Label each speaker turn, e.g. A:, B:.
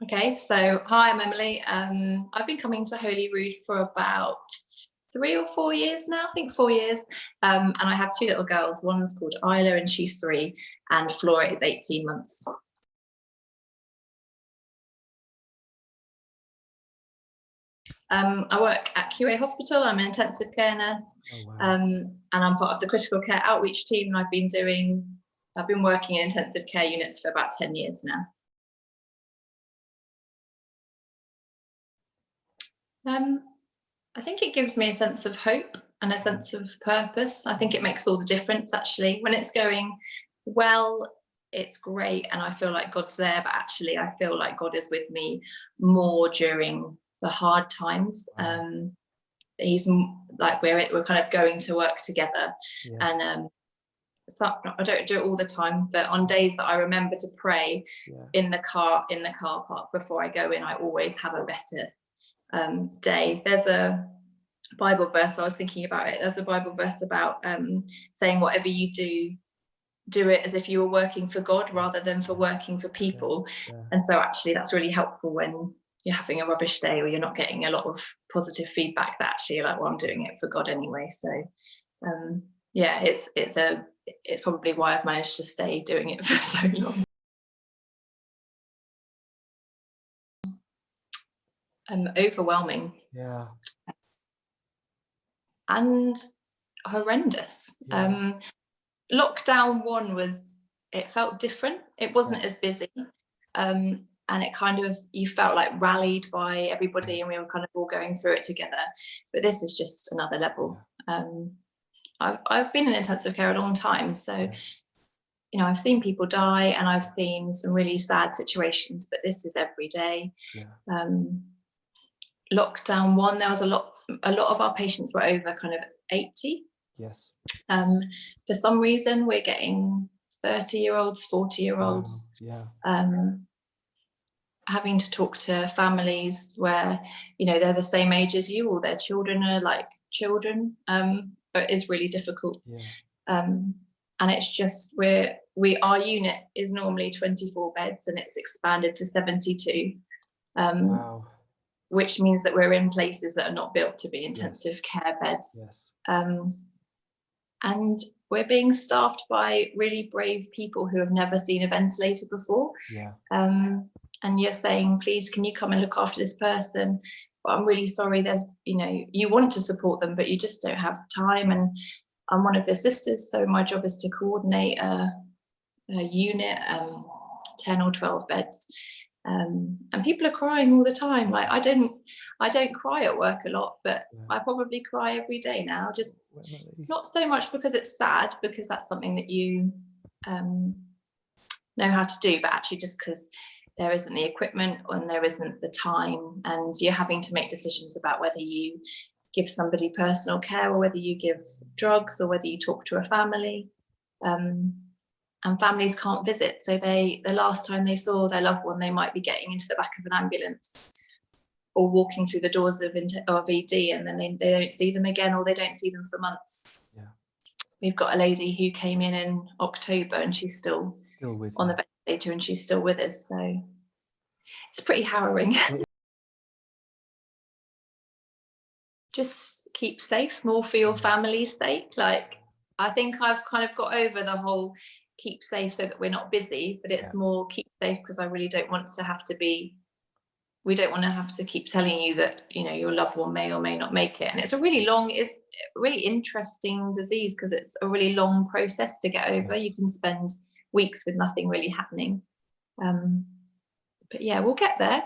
A: Okay, so hi, I'm Emily. I've been coming to Holy Rood for about 3 or 4 years now, I think 4 years. And I have two little girls. One's called Isla and she's 3, and Flora is 18 months. I work at QA Hospital. I'm an intensive care nurse.
B: Oh, wow.
A: And I'm part of the critical care outreach team. And I've been working in intensive care units for about 10 years now. I think it gives me a sense of hope and a sense of purpose. I think it makes all the difference, actually. When it's going well, it's great, and I feel like God's there, but actually I feel like God is with me more during the hard times. He's like we're kind of going to work together.
B: Yes.
A: And so I don't do it all the time, but on days that I remember to pray in the car park before I go in, I always have a better day. There's a Bible verse, I was thinking about it, there's a Bible verse about saying whatever you do it as if you were working for God rather than for working for people. And so actually that's really helpful when you're having a rubbish day or you're not getting a lot of positive feedback, that actually you're like, well, I'm doing it for God anyway. So yeah, it's probably why I've managed to stay doing it for so long. Overwhelming.
B: Yeah.
A: And horrendous. Lockdown 1 it felt different. It wasn't as busy. And it kind of, you felt like rallied by everybody and we were kind of all going through it together. But this is just another level. I've been in intensive care a long time. So, you know, I've seen people die and I've seen some really sad situations, but this is every day. Lockdown 1, there was a lot of our patients were over kind of 80.
B: Yes.
A: For some reason, we're getting 30-year-olds, 40-year-olds. Having to talk to families where, you know, they're the same age as you or their children are like children. It is really difficult. And it's just our unit is normally 24 beds and it's expanded to 72.
B: Wow.
A: Which means that we're in places that are not built to be intensive care beds. And we're being staffed by really brave people who have never seen a ventilator before. And you're saying, please, can you come and look after this person? But I'm really sorry, you want to support them, but you just don't have time. And I'm one of the sisters, so my job is to coordinate a unit, 10 or 12 beds. And people are crying all the time. Like I don't cry at work a lot, but I probably cry every day now. Just not so much because it's sad, because that's something that you know how to do, but actually just because there isn't the equipment and there isn't the time, and you're having to make decisions about whether you give somebody personal care or whether you give drugs or whether you talk to a family. And families can't visit, so the last time they saw their loved one, they might be getting into the back of an ambulance or walking through the doors of ED, and then they don't see them again, or they don't see them for months. We've got a lady who came in October and she's still on the ventilator and she's still with us, so it's pretty harrowing. Just keep safe, more for your family's sake. Like, I think I've kind of got over the whole keep safe so that we're not busy, but it's more keep safe because I really don't want to have to we don't want to have to keep telling you that, you know, your loved one may or may not make it. And it's a really interesting disease because it's a really long process to get over. You can spend weeks with nothing really happening. But yeah, we'll get there.